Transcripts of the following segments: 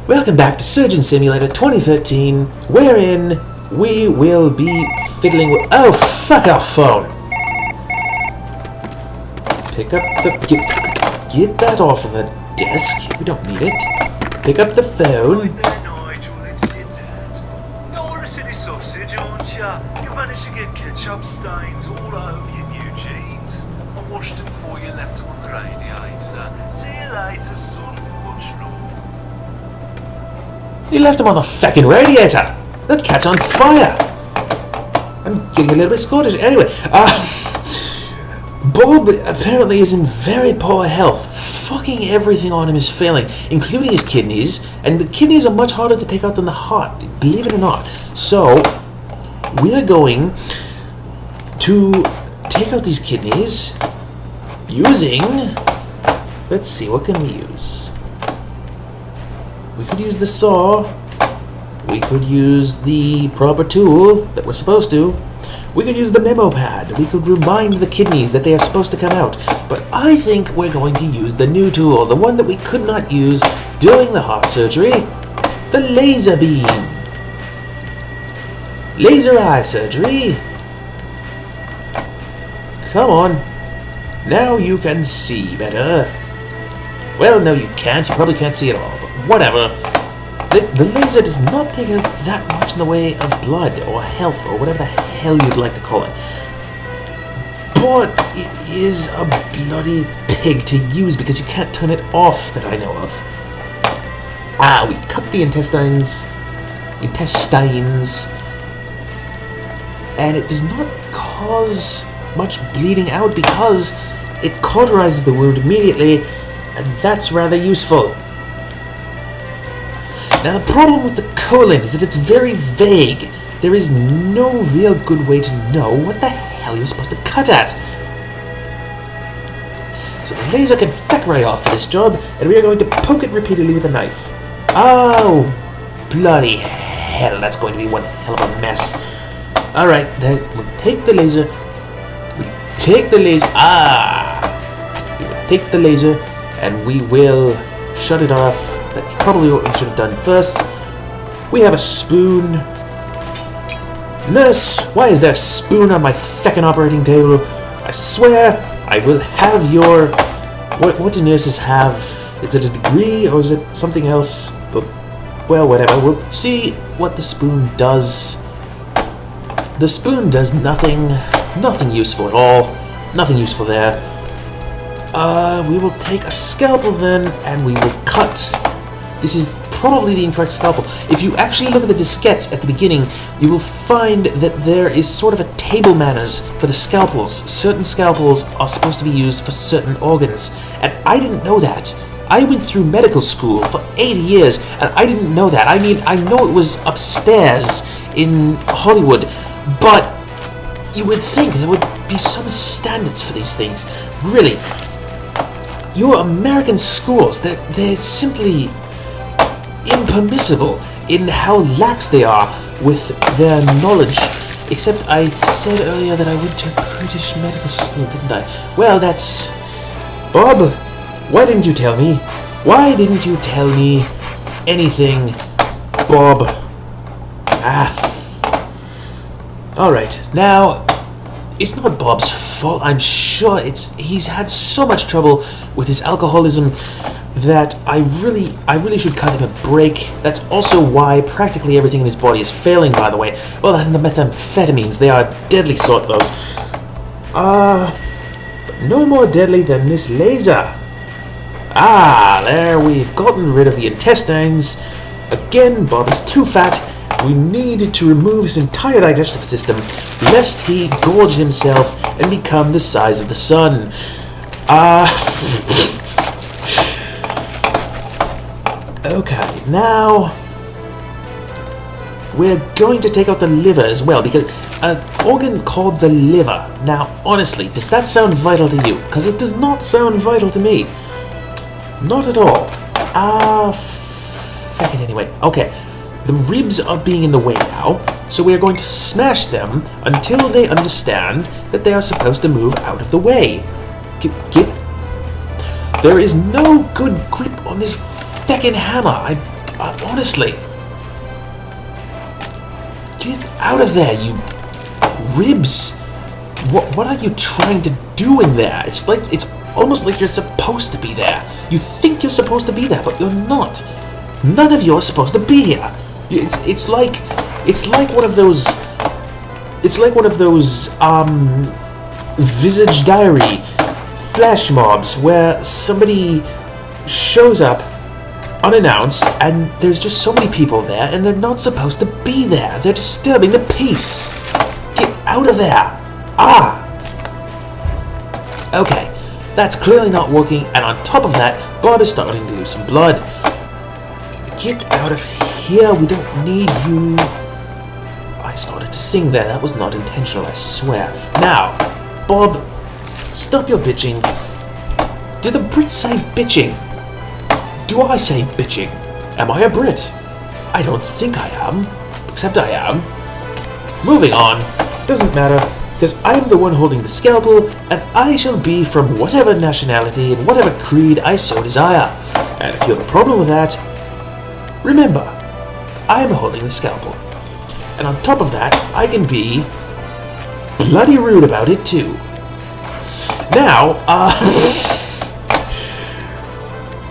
Welcome back to Surgeon Simulator 2013, wherein we will be fiddling with... Oh, fuck off, phone! Pick up the... Get that off of the desk. We don't need it. Pick up the phone. Right there, Nigel, it's your dad. You're a silly sausage, aren't ya? You managed to get ketchup stains all over your new jeans. I washed them for you, left them on the radiator. See you later, son. Much love. You left him on the fucking radiator. They'll catch on fire. I'm getting a little bit Scottish. Anyway, Bob apparently is in very poor health. Fucking everything on him is failing, including his kidneys, and the kidneys are much harder to take out than the heart, believe it or not. So, we are going to take out these kidneys using... Let's see, what can we use? We could use the saw. We could use the proper tool that we're supposed to. We could use the memo pad. We could remind the kidneys that they are supposed to come out. But I think we're going to use the new tool, the one that we could not use during the heart surgery, the laser beam. Laser eye surgery. Come on. Now you can see better. Well, no you can't. You probably can't see at all, but whatever. The laser does not take out that much in the way of blood or health or whatever the hell you'd like to call it. But it is a bloody pig to use because you can't turn it off that I know of. We cut the intestines, and it does not cause much bleeding out because it cauterizes the wound immediately, and that's rather useful. Now the problem with the colon is that it's very vague. There is no real good way to know what the hell you're supposed to cut at. So the laser can feck right off for this job, and we are going to poke it repeatedly with a knife. Oh, bloody hell, that's going to be one hell of a mess. Alright, then we'll take the laser. We will take the laser, and we will shut it off. That's probably what we should have done first. We have a spoon. Nurse, why is there a spoon on my feckin' operating table? I swear, I will have your... What do nurses have? Is it a degree or is it something else? But, well, whatever. We'll see what the spoon does. The spoon does nothing. Nothing useful at all. Nothing useful there. We will take a scalpel then, and we will cut. This is probably the incorrect scalpel. If you actually look at the diskettes at the beginning, you will find that there is sort of a table manners for the scalpels. Certain scalpels are supposed to be used for certain organs, and I didn't know that. I went through medical school for 80 years, and I didn't know that. I mean, I know it was upstairs in Hollywood, but you would think there would be some standards for these things. Really, your American schools, they're simply impermissible in how lax they are with their knowledge. Except I said earlier that I went to British medical school, didn't I? Well, that's... Bob, why didn't you tell me? Why didn't you tell me anything, Bob? Alright, now, it's not Bob's fault, I'm sure. He's had so much trouble with his alcoholism that I really should cut him a break. That's also why practically everything in his body is failing, by the way. Well, and the methamphetamines, they are deadly sort, those. But no more deadly than this laser. There, we've gotten rid of the intestines. Again, Bob is too fat. We need to remove his entire digestive system, lest he gorge himself and become the size of the sun. Okay, now we're going to take out the liver as well, because an organ called the liver. Now, honestly, does that sound vital to you? Because it does not sound vital to me. Not at all. Fuck it anyway. Okay, the ribs are being in the way now, so we are going to smash them until they understand that they are supposed to move out of the way. There is no good grip on this feckin' hammer. Honestly. Get out of there, you ribs. What are you trying to do in there? It's almost like you're supposed to be there. You think you're supposed to be there, but you're not. None of you are supposed to be here. It's like one of those. It's like one of those Visage Diary flash mobs where somebody shows up unannounced and there's just so many people there and they're not supposed to be there. They're disturbing the peace. Get out of there. Okay, that's clearly not working, and on top of that, Bob is starting to lose some blood. Get out of here, we don't need you. I started to sing there, that was not intentional, I swear. Now, Bob, stop your bitching. Do the Brits say bitching? Do I say bitching? Am I a Brit? I don't think I am, except I am. Moving on, doesn't matter, because I'm the one holding the scalpel, and I shall be from whatever nationality and whatever creed I so desire. And if you have a problem with that, remember, I'm holding the scalpel. And on top of that, I can be bloody rude about it too. Now,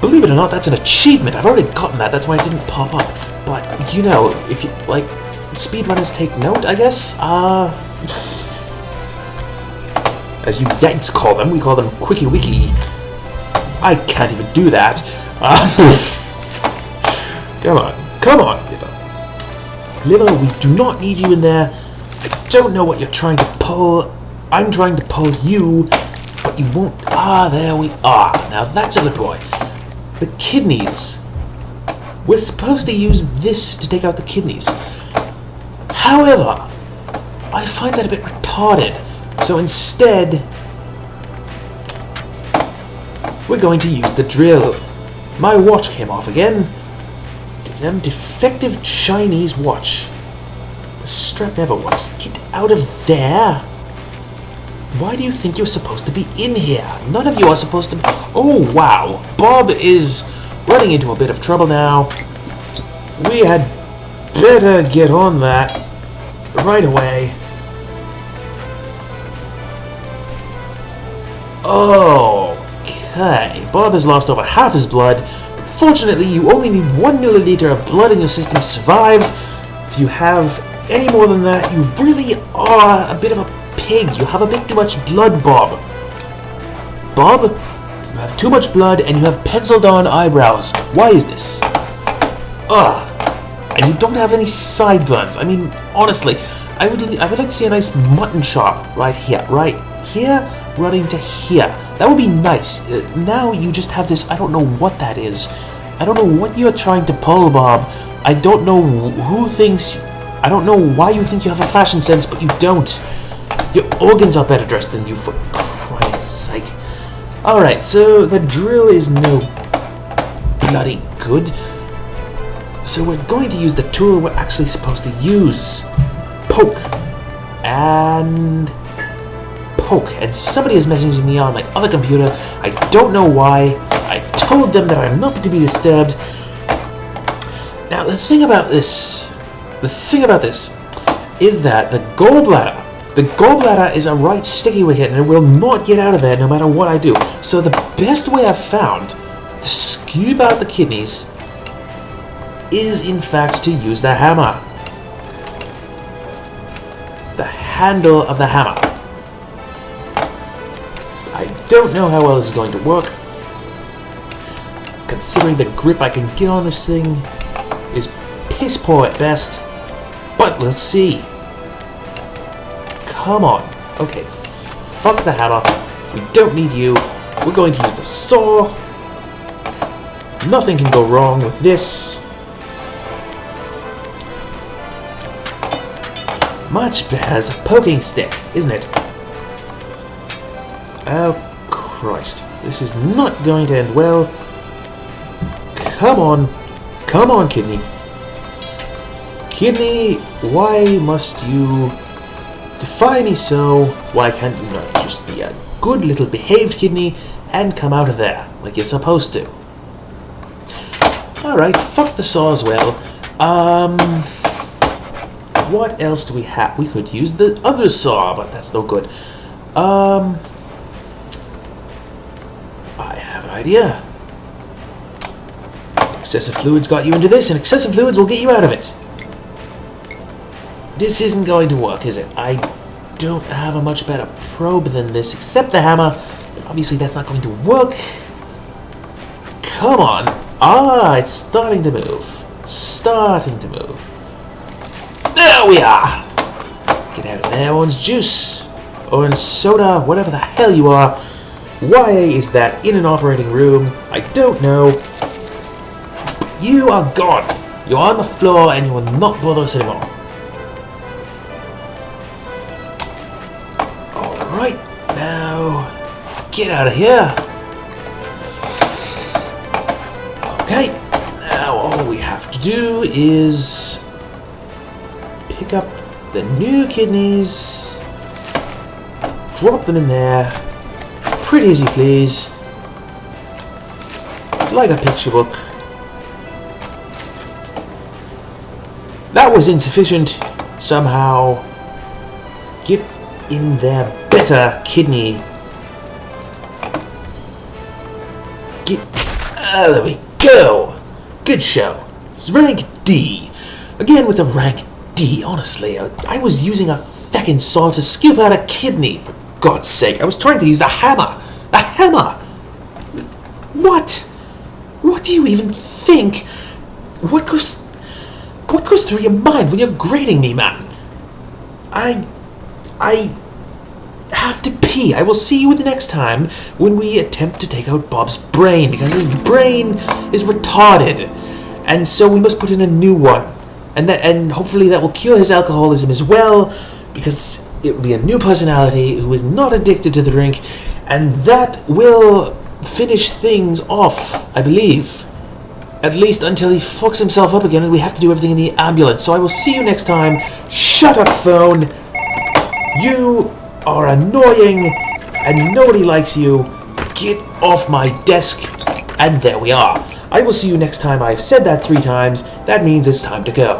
believe it or not, that's an achievement. I've already gotten that, that's why it didn't pop up. But, you know, if you, like, speedrunners take note, I guess, as you Yanks call them, we call them Quickie Wiki. I can't even do that. Come on, Liver. Liver, we do not need you in there. I don't know what you're trying to pull. I'm trying to pull you, but you won't. There we are. Now that's a good boy. The kidneys. We're supposed to use this to take out the kidneys. However, I find that a bit retarded. So instead, we're going to use the drill. My watch came off again. Damn defective Chinese watch. The strap never works. Get out of there. Why do you think you're supposed to be in here? None of you are supposed to. Oh, wow. Bob is running into a bit of trouble now. We had better get on that right away. Okay, Bob has lost over half his blood. Fortunately, you only need 1 milliliter of blood in your system to survive. If you have any more than that, you really are a bit of a pig. You have a bit too much blood, Bob. Bob, you have too much blood and you have penciled on eyebrows. Why is this? And you don't have any sideburns. I mean, honestly, I would like to see a nice mutton chop right here, running to here. That would be nice. Now you just have this, I don't know what that is. I don't know what you're trying to pull, Bob. I don't know I don't know why you think you have a fashion sense, but you don't. Your organs are better dressed than you, for Christ's sake. Alright, so the drill is no bloody good. So we're going to use the tool we're actually supposed to use. Poke. And poke. And somebody is messaging me on my other computer. I don't know why. I told them that I'm not to be disturbed. Now the thing about this is that the gallbladder is a right sticky wicket and it will not get out of there no matter what I do. So the best way I've found to scoop out the kidneys is in fact to use the hammer. The handle of the hammer. I don't know how well this is going to work. Considering the grip I can get on this thing is piss poor at best. But we'll see. Come on. Okay. Fuck the hammer. We don't need you. We're going to use the saw. Nothing can go wrong with this. Much better as a poking stick, isn't it? Oh, Christ. This is not going to end well. Come on. Come on, kidney. Kidney, why must you defy me so? Why can't you not just be a good little behaved kidney and come out of there like you're supposed to? Alright, fuck the saw as well. What else do we have? We could use the other saw, but that's no good. I have an idea. Excessive fluids got you into this, and excessive fluids will get you out of it. This isn't going to work, is it? I don't have a much better probe than this, except the hammer. Obviously, that's not going to work. Come on. Ah, it's starting to move. Starting to move. There we are. Get out of there, orange juice. Orange soda, whatever the hell you are. Why is that in an operating room? I don't know. You are gone. You're on the floor and you will not bother us anymore. Alright, now get out of here. Okay, now all we have to do is pick up the new kidneys, drop them in there, pretty as you please, like a picture book. That was insufficient. Somehow, get in there better, kidney. Get. There we go. Good show. It's rank D. Again with a rank D. Honestly, I was using a feckin' saw to scoop out a kidney. For God's sake, I was trying to use a hammer. A hammer. What? What do you even think? What goes through your mind when you're grading me, man? I have to pee. I will see you the next time when we attempt to take out Bob's brain, because his brain is retarded, and so we must put in a new one, and hopefully that will cure his alcoholism as well, because it will be a new personality who is not addicted to the drink, and that will finish things off, I believe. At least until he fucks himself up again and we have to do everything in the ambulance. So I will see you next time. Shut up, phone. You are annoying and nobody likes you. Get off my desk. And there we are. I will see you next time. I've said that 3 times. That means it's time to go.